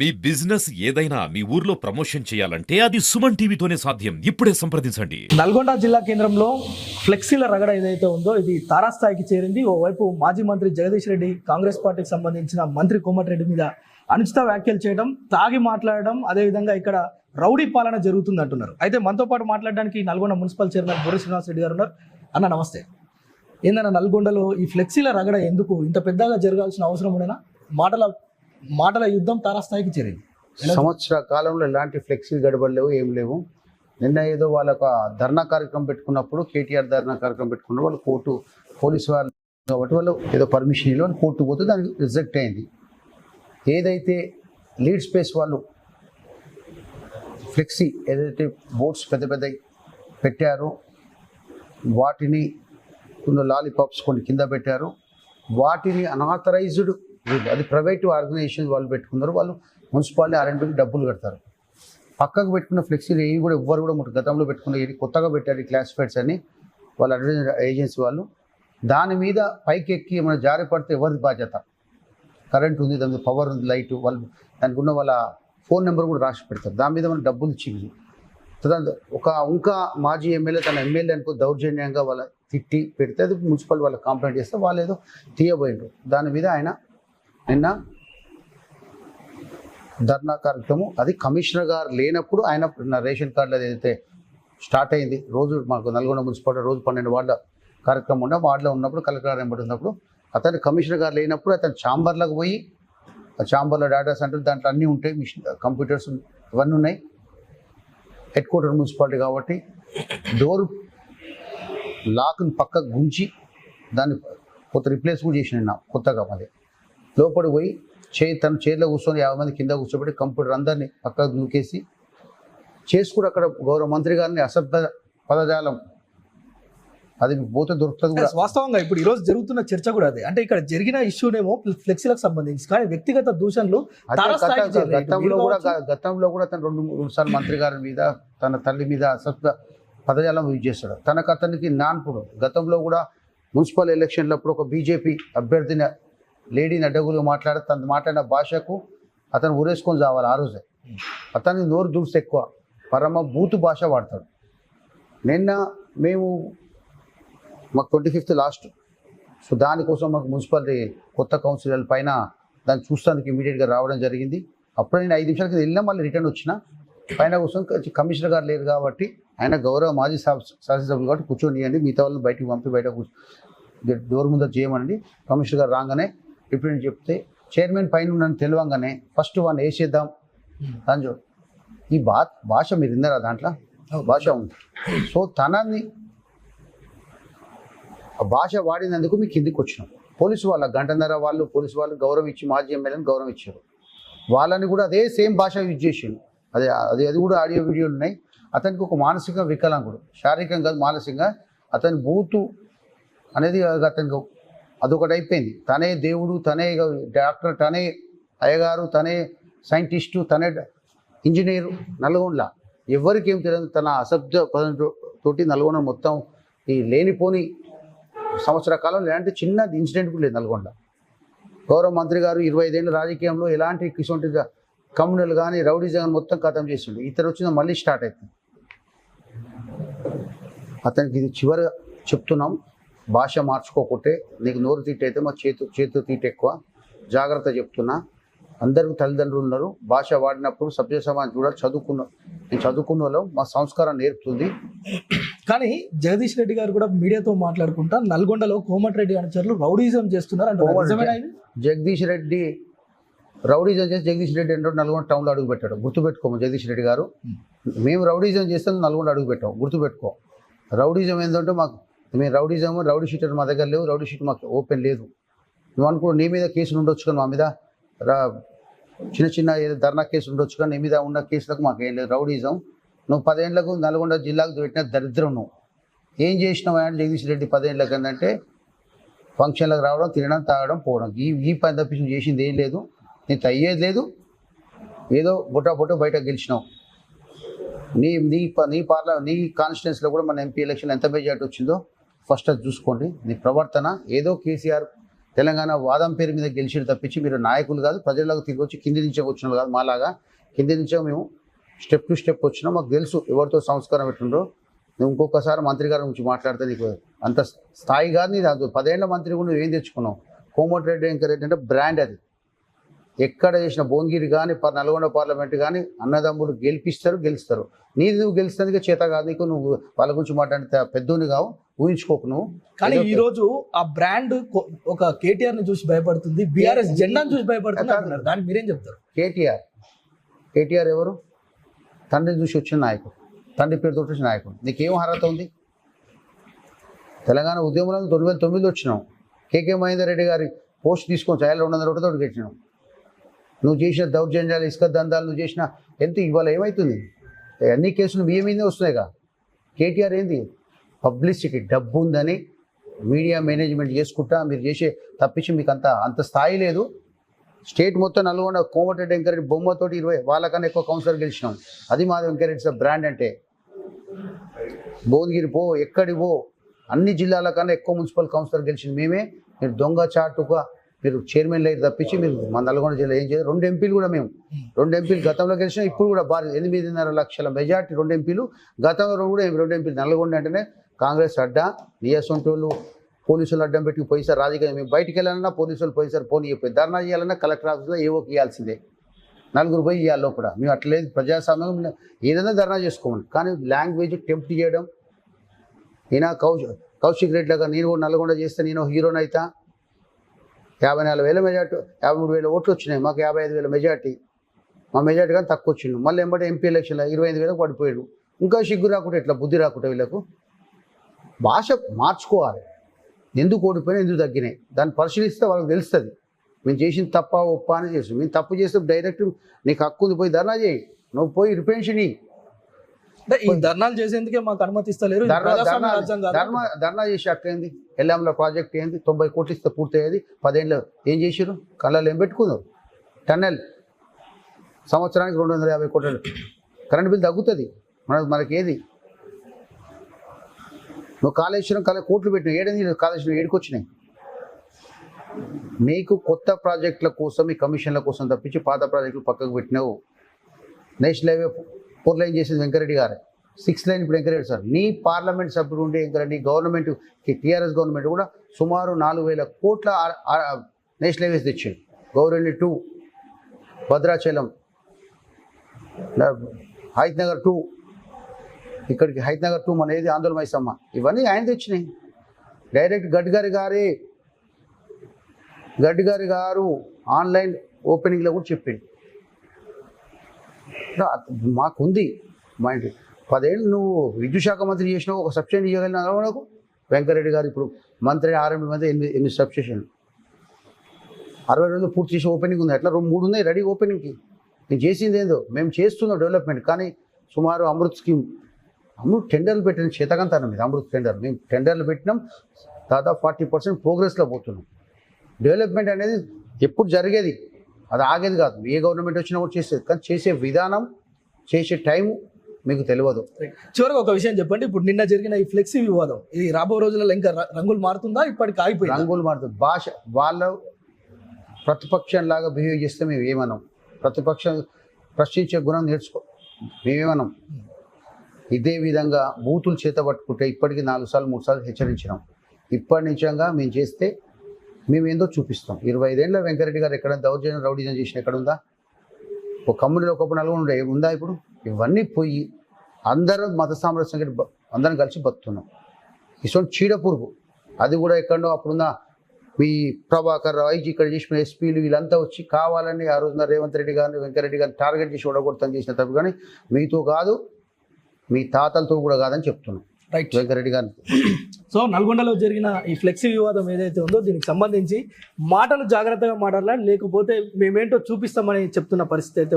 మీ business ఏదైనా మీ ఊర్లో promotion చేయాలంటే అది సుమన్ టీవీతోనే సాధ్యం. ఇప్పుడే సంప్రదించండి. నల్గొండ జిల్లా కేంద్రంలో ఫ్లెక్సీల రగడ ఏదైతే ఉందో ఇది తారాస్థాయికి చేరింది. ఓవైపు మాజీ మంత్రి జగదీష్ రెడ్డి, కాంగ్రెస్ పార్టీకి సంబంధించిన మంత్రి కోమటిరెడ్డి మీద అనుచిత వ్యాఖ్యలు చేయడం, తాగి మాట్లాడడం, అదేవిధంగా ఇక్కడ రౌడీ పాలన జరుగుతుంది అంటున్నారు. అయితే మనతో పాటు మాట్లాడడానికి నల్గొండ మున్సిపల్ చైర్మన్ బొర్రి శ్రీనివాస్ రెడ్డి గారు ఉన్నారు. అన్న నమస్తే. ఏందన్న నల్గొండలో ఈ ఫ్లెక్సీల రగడ ఎందుకు ఇంత పెద్దగా జరగాల్సిన అవసరం ఉండేనా? మాటల యుద్ధం తారాస్థాయికి చేరింది. సంవత్సర కాలంలో ఎలాంటి ఫ్లెక్సీ గడబలు లేవు, ఏం లేవు. నిన్న ఏదో వాళ్ళ ఒక ధర్నా కార్యక్రమం పెట్టుకున్నప్పుడు, కేటీఆర్ ధర్నా కార్యక్రమం పెట్టుకున్నప్పుడు వాళ్ళు కోర్టు పోలీసు వాళ్ళు కాబట్టి వాళ్ళు ఏదో పర్మిషన్ ఇవ్వాలి, వాళ్ళు కోర్టు పోతే దానికి రిజెక్ట్ అయింది. ఏదైతే లీడ్ స్పేస్ వాళ్ళు ఫ్లెక్సీ ఏదైతే బోర్డ్స్ పెద్ద పెద్ద పెట్టారో వాటిని కొన్ని లాలీపాప్స్ కొన్ని కింద పెట్టారు. వాటిని అన్ఆథరైజ్డ్ అది ప్రైవేటు ఆర్గనైజేషన్ వాళ్ళు పెట్టుకున్నారు. వాళ్ళు మున్సిపాలిటీ ఆర్ఎండ్బికి డబ్బులు కడతారు. పక్కకు పెట్టుకున్న ఫ్లెక్సీలు ఏవి కూడా ఎవ్వరు కూడా గతంలో పెట్టుకున్న కొత్తగా పెట్టారు ఈ క్లాసిఫైడ్స్ అని వాళ్ళ అడ్వర్టైజింగ్ ఏజెన్సీ వాళ్ళు. దాని మీద పైకి ఎక్కి ఏమైనా జారి పడితే ఎవరిది బాధ్యత? కరెంట్ ఉంది, దాని మీద పవర్ ఉంది, లైట్, వాళ్ళు దానికి ఉన్న వాళ్ళ ఫోన్ నెంబర్ కూడా రాసి పెడతారు. దాని మీద మనం డబ్బులు ఇచ్చింది. ఇంకా మాజీ ఎమ్మెల్యే తన ఎమ్మెల్యే అనుకో దౌర్జన్యంగా వాళ్ళ తిట్టి పెడితే అది మున్సిపల్ వాళ్ళకి కంప్లైంట్ చేస్తే వాళ్ళు ఏదో తీయబోయిండ్రు. దాని మీద ఆయన నిన్న ధర్నా కార్యక్రమం అది కమిషనర్ గారు లేనప్పుడు ఆయన రేషన్ కార్డులు ఏదైతే స్టార్ట్ అయింది రోజు మాకు నల్గొండ మున్సిపాలిటీ రోజు 12 వార్డుల కార్యక్రమం ఉండే వార్డులో ఉన్నప్పుడు కలెక్టర్ గారు ఎంబడి ఉన్నప్పుడు అతను కమిషనర్ గారు లేనప్పుడు అతను ఛాంబర్లకు పోయి ఆ ఛాంబర్లో డేటా సెంటర్ దాంట్లో అన్నీ ఉంటాయి, మిషన్ కంప్యూటర్స్ ఇవన్నీ ఉన్నాయి. హెడ్ క్వార్టర్ మున్సిపాలిటీ కాబట్టి డోర్ లాక్ని పక్కకు గుంచి దాన్ని కొత్త రిప్లేస్ కూడా చేసిన కొత్తగా మరి లోపలికి పోయి తన చైర్లో కూర్చొని 50 మంది కింద కూర్చోబెట్టి కంప్యూటర్ అందరినీ పక్కకు దూకేసి చేసుకుని అక్కడ గౌరవ మంత్రి గారిని అసభ్య పదజాలం అది పోతే దొరుకుతుంది కూడా. వాస్తవంగా ఇప్పుడు ఈరోజు జరుగుతున్న చర్చ కూడా అదే. అంటే ఇక్కడ జరిగిన ఇష్యూనేమో ఫ్లెక్సీలకు సంబంధించి, కానీ వ్యక్తిగత దూషణలు గతంలో కూడా తను 2-3 సార్లు మంత్రి గారి మీద తన తల్లి మీద అసభ్య పదజాలం యూజ్ చేస్తాడు. అతనికి నాన్పుడు గతంలో కూడా మున్సిపల్ ఎలక్షన్లప్పుడు ఒక బీజేపీ అభ్యర్థిని లేడీని అడ్డగులు మాట్లాడి తను మాట్లాడిన భాషకు అతను ఊరేసుకొని చావాలి. ఆ రోజే అతనికి నోరు దురుసు ఎక్కువ, పరమ బూతు భాష వాడతాడు. నిన్న మాకు 25th లాస్ట్, సో దానికోసం మాకు మున్సిపాలిటీ కొత్త కౌన్సిలర్ పైన దాన్ని చూస్తానికి ఇమీడియట్గా రావడం జరిగింది. అప్పుడు నేను 5 నిమిషాలకి వెళ్ళినా మళ్ళీ రిటర్న్ వచ్చిన. పైన కోసం కమిషనర్ గారు లేరు కాబట్టి ఆయన గౌరవ మాజీ శాసనసభ్యులు కాబట్టి కూర్చొనియండి, మిగతా వాళ్ళని బయటకు పంపి బయట డోర్ ముందర చేయమనండి. కమిషనర్ గారు రాగానే ఇప్పుడు నేను చెప్తే చైర్మన్ పైన నన్ను తెలియంగానే ఫస్ట్ వాడిని వేసేద్దాం అని చూడు. ఈ భాష మీరు విన్నారా? దాంట్లో భాష ఉంది. సో తనని ఆ భాష వాడినందుకు మీకు కిందికి వచ్చినాం. పోలీసు వాళ్ళ గంటన్నర వాళ్ళు పోలీసు వాళ్ళు గౌరవం ఇచ్చి మాజీ ఎమ్మెల్యేని గౌరవం ఇచ్చారు. వాళ్ళని కూడా అదే సేమ్ భాష యూజ్ చేసిండు. అది కూడా ఆడియో వీడియోలు ఉన్నాయి. అతనికి ఒక మానసిక వికలాంగుడు, శారీరకంగా మానసికంగా అతని బూతు అనేది అతనికి అదొకటి అయిపోయింది. తనే దేవుడు, తనే డాక్టర్, తనే అయ్యగారు, తనే సైంటిస్టు, తనే ఇంజనీరు. నల్గొండ ఎవరికి ఏం తెలియదు. తన అసభ్య పదంతోటి నల్గొండ మొత్తం ఈ లేనిపోని సంవత్సర కాలంలో ఎలాంటి చిన్న ఇన్సిడెంట్ కూడా లేదు నల్గొండ. గౌరవ మంత్రి గారు 25 ఏళ్ళ రాజకీయంలో ఎలాంటి ఇటువంటి కమ్యూనల్ కానీ రౌడీజం మొత్తం ఖతం చేసిండు. ఇతను వచ్చిన మళ్ళీ స్టార్ట్ అవుతుంది. అతనికి ఇది చివరిగా చెప్తున్నాం, భాష మార్చుకోకుంటే నీకు నోరు తీట అయితే మా చేతు తీట ఎక్కువ. జాగ్రత్త చెప్తున్నా. అందరికీ తల్లిదండ్రులు ఉన్నారు. భాష వాడినప్పుడు సభ్య సమాజం కూడా నేను చదువుకున్న వాళ్ళు మా సంస్కారం నేర్పుతుంది. కానీ జగదీష్ రెడ్డి గారు కూడా మీడియాతో మాట్లాడుకుంటా నల్గొండలో కోమటిరెడ్డి అనుచరులు రౌడీజం చేస్తున్నారు అంటే జగదీష్ రెడ్డి రౌడీజం చేసి జగదీష్ రెడ్డి అంటే నల్గొండ టౌన్లో అడుగు పెట్టాడు. గుర్తుపెట్టుకోము జగదీష్ రెడ్డి గారు. మేము రౌడీజం చేస్తే నల్గొండ అడుగు పెట్టాము. గుర్తుపెట్టుకో. రౌడీజం ఏంటంటే మేము రౌడీ షీటర్ మా దగ్గర లేవు, రౌడీ షీట్ మాకు ఓపెన్ లేదు. నువ్వు అనుకో నీ మీద కేసులు ఉండొచ్చు కానీ మా మీద చిన్న ఏదో ధర్నా కేసులు ఉండొచ్చు కానీ నీ మీద ఉన్న కేసులకు మాకు ఏం లేదు. రౌడీజం నువ్వు 10 ఏళ్లకు నల్గొండ జిల్లాకు పెట్టిన దరిద్రం. నువ్వు ఏం చేసినావు అంటే జగదీష్ రెడ్డి 10 ఏళ్ళకి ఏంటంటే ఫంక్షన్లకు రావడం, తినడం, తాగడం, పోవడం, ఈ పని తప్పించి చేసింది ఏం లేదు. నీకు అయ్యేది లేదు. ఏదో బొట్టా బయట గెలిచినావు. నీ కాన్స్టిట్యున్సీలో కూడా మన ఎంపీ ఎలక్షన్ ఎంత మెజార్టీ వచ్చిందో ఫస్ట్ అది చూసుకోండి. నీ ప్రవర్తన ఏదో కేసీఆర్ తెలంగాణ వాదం పేరు మీద గెలిచి తప్పించి మీరు నాయకులు కాదు, ప్రజలకు తిరిగి వచ్చి కింది నుంచే వచ్చినాం కాదు. మాలాగా కింది నుంచే మేము స్టెప్ టు స్టెప్ వచ్చినాం. మాకు తెలుసు ఎవరితో సంస్కారం ఎట్లుండో. నువ్వు ఇంకొకసారి మంత్రి గారి గురించి మాట్లాడితే నీకు అంత స్థాయి కాదు. నీ 10 ఏళ్ల మంత్రి కూడా నువ్వు ఏం తెచ్చుకున్నావు? కోమటిరెడ్డి వెంకరెడ్డి అంటే బ్రాండ్. అది ఎక్కడ చేసిన భువనగిరి కానీ నల్గొండ పార్లమెంట్ కానీ అన్నదమ్ములు గెలుస్తారు. నీది నువ్వు గెలుస్తానికి చేత కాదు నీకు. నువ్వు వాళ్ళ గురించి మాట్లాడితే పెద్దోని కావు, ఊహించుకోకు నువ్వు. కానీ ఈ రోజు ఆ బ్రాండ్ ఒక కేటీఆర్ ని చూసి భయపడుతుంది, బీఆర్ఎస్ జెండాను చూసి భయపడుతుంది అంటున్నారు. దానికి మీరేం చెప్తారు? కేటీఆర్ ఎవరు? తండ్రిని చూసి వచ్చిన నాయకుడు, తండ్రి పేరుతో వచ్చిన నాయకుడు. నీకేం అర్హత ఉంది? తెలంగాణ ఉద్యమంలో 2009లో వచ్చినావు. కేకే మహేందర్ రెడ్డి గారి పోస్ట్ తీసుకొని 200 ఓట్లతో గెలిచినావు. నువ్వు చేసిన దౌర్జన్యాలు, ఇసుక దందాలు నువ్వు చేసిన ఎంత ఇవాళ ఏమవుతుంది? అన్ని కేసులు మీ మీదే వస్తున్నాయిగా. కేటీఆర్ ఏంది? పబ్లిసిటీ, డబ్బు ఉందని మీడియా మేనేజ్మెంట్ చేసుకుంటా మీరు చేసే తప్పించి మీకు అంత స్థాయి లేదు. స్టేట్ మొత్తం నల్గొండ కోమటిరెడ్డి వెంకరెడ్డి బొమ్మతోటి 20 వాళ్ళకన్నా ఎక్కువ కౌన్సిలర్ గెలిచినాం. అది మాది వెంకరెడ్డి బ్రాండ్ అంటే. భువనగిరి పో, ఎక్కడి పో, అన్ని జిల్లాల కన్నా ఎక్కువ మున్సిపల్ కౌన్సిలర్ గెలిచింది మేమే. మీరు దొంగ చాటుగా మీరు చైర్మన్ లైట్ తప్పించి మీరు మా నల్గొండ జిల్లా ఏం చేయదు. 2 ఎంపీలు కూడా మేము 2 ఎంపీలు గతంలో గెలిచినా, ఇప్పుడు కూడా భారీ 8.5 లక్షల మెజార్టీ 2 ఎంపీలు. గతంలో కూడా 2 ఎంపీలు. నల్గొండ అంటేనే కాంగ్రెస్ అడ్డా, నియసొంటోళ్ళు పోలీసులు అడ్డం పెట్టి పోయిసారు. రాజకీయం మేము బయటికి వెళ్ళాలన్నా పోలీసులు పోయిసారు. పోనీ ధర్నా చేయాలన్నా కలెక్టర్ ఆఫీస్లో ఏవోకి ఇవ్వాల్సిందే. 4 పోయి ఇవ్వాలి లోపల. మేము అట్లేదు. ప్రజాస్వామ్యం ఏదైనా ధర్నా చేసుకోమని. కానీ లాంగ్వేజ్ టెంప్ట్ చేయడం. నేను కౌశిక్ రెడ్డి లాగా నేను కూడా నల్గొండ చేస్తే నేను హీరోని అవుతా. 54,000 మెజార్టీ, 53,000 ఓట్లు వచ్చినాయి. మాకు 55,000 మెజార్టీ. మా మెజార్టీ కానీ తక్కువ వచ్చిండు. మళ్ళీ ఎంబడి ఎంపీ ఎలక్షన్లో 25,000 పడిపోయాడు. ఇంకా సిగ్గు రాకుంటే ఎట్లా, బుద్ధి రాకుంటే వీళ్ళకు. భాష మార్చుకోవాలి. ఎందుకు ఓడిపోయినా, ఎందుకు తగ్గినాయి దాన్ని పరిశీలిస్తే వాళ్ళకి తెలుస్తుంది. మేము చేసిన తప్ప ఒప్ప అని చేస్తాం. మేము తప్పు చేస్తే డైరెక్ట్ నీకు హక్కు ఉంది, పోయి ధర్నా చేయి. నువ్వు పోయి రిపెన్షన్ ఇ. అంటే ఈ ధర్నాలు చేసేందుకే మాకు అనుమతిస్తలేరు. ధర్నా చేసే హక్కు ఏంది? ఎల్లంల ప్రాజెక్ట్ ఏంది? 90 కోట్లు ఇస్తే పూర్తయ్యేది. 10 ఏళ్ళు ఏం చేసారు? కళ్ళలో ఏం పెట్టుకుందాం? టన్నెల్ సంవత్సరానికి 250 కోట్లు కరెంట్ బిల్ తగ్గుతుంది. మనకేది? నువ్వు కాళేశ్వరం కోట్లు పెట్టినావు. ఏడని కాళేశ్వరం ఏడుకొచ్చినాయి. నీకు కొత్త ప్రాజెక్టుల కోసం, ఈ కమిషన్ల కోసం తప్పించి పాత ప్రాజెక్టులు పక్కకు పెట్టినావు. నేషనల్ హైవే 4 లైన్ చేసింది వెంకరెడ్డి గారే. 6 లైన్ ఇప్పుడు వెంకరెడ్డి సార్. నీ పార్లమెంట్ సభ్యుడు ఉండే వెంకరెడ్డి గవర్నమెంట్, టీఆర్ఎస్ గవర్నమెంట్ కూడా సుమారు 4,000 కోట్ల నేషనల్ హైవేస్ తెచ్చింది. గౌరెల్లి 2, భద్రాచలం, హైత్నగర్ 2, ఇక్కడికి హైత్నగర్ 2 మన ఏది ఆందోళన మైసమ్మ, ఇవన్నీ ఆయన తెచ్చినాయి. డైరెక్ట్ గడ్కరీ గారు ఆన్లైన్ ఓపెనింగ్లో కూడా చెప్పింది. మాకుంది మా ఇంటి 10 ఏళ్ళు నువ్వు విద్యుత్ శాఖ మంత్రి చేసినావు. ఒక సబ్స్టేషన్ ఇవ్వగలిగిన నాకు వెంకరెడ్డి గారు ఇప్పుడు మంత్రి 6 మంది 8 సబ్స్టేషన్ 60 రోజులు పూర్తి చేసి ఓపెనింగ్ ఉంది. అట్లా 3 ఉన్నాయి రెడీ ఓపెనింగ్కి. నేను చేసింది ఏందో మేము చేస్తున్నాం డెవలప్మెంట్. కానీ సుమారు అమృత్ స్కీమ్, అమృత్ టెండర్లు పెట్టిన చేతకంతాను మీద అమృత్ టెండర్ మేము టెండర్లు పెట్టినాం. దాదాపు 40% ప్రోగ్రెస్లో పోతున్నాం. డెవలప్మెంట్ అనేది ఎప్పుడు జరిగేది, అది ఆగేది కాదు. ఏ గవర్నమెంట్ వచ్చినా కూడా చేసేది. కానీ చేసే విధానం, చేసే టైం మీకు తెలియదు. చివరిగా ఒక విషయం చెప్పండి. ఇప్పుడు నిన్న జరిగిన ఈ ఫ్లెక్సీ వివాదం ఇది రాబో రోజులలో ఇంకా రంగులు మారుతుందా? ఇప్పటికి ఆగిపోయింది. రంగులు మారుతుంది. భాష వాళ్ళ ప్రతిపక్షంలాగా బిహేవ్ చేస్తే మేము ఏమన్నాం? ప్రతిపక్షం ప్రశ్నించే గుణం నేర్చుకో, మేమేమన్నాం? ఇదే విధంగా బూతులు చేత పట్టుకుంటే ఇప్పటికీ 4 సార్లు 3 సార్లు హెచ్చరించినాం. ఇప్పటి నుంచంగా మేము చేస్తే మేము ఏందో చూపిస్తాం. 25 ఏళ్ళ వెంకరెడ్డి గారు ఎక్కడ దౌర్జన్యం రౌడీజం చేసిన ఎక్కడ ఉందా? ఒక కమ్యూనిటీలో ఒకప్పుడు నల్గొండ ఉందా? ఇప్పుడు ఇవన్నీ పోయి అందరం మత సామరస్యం అందరం కలిసి బతుకుతున్నాం. ఇటువంటి చీడ పురుగు అది కూడా ఎక్కడో అప్పుడున్న మీ ప్రభాకర్ రావు ఇక్కడ చేసిన ఎస్పీలు వీళ్ళంతా వచ్చి కావాలని ఆ రోజున రేవంత్ రెడ్డి గారిని వెంకరెడ్డి గారిని టార్గెట్ చేసి ఓడగొడతాను చేసిన తప్పు. కానీ మీతో కాదు, మీ తాతలతో కూడా కాదని చెప్తున్నాం. రైట్, వెంకరెడ్డి గారిని. సో నల్గొండలో జరిగిన ఈ ఫ్లెక్సీ వివాదం ఏదైతే ఉందో దీనికి సంబంధించి మాటలు జాగ్రత్తగా మాట్లాడాలి, లేకపోతే మేమేంటో చూపిస్తామని చెప్తున్న పరిస్థితి అయితే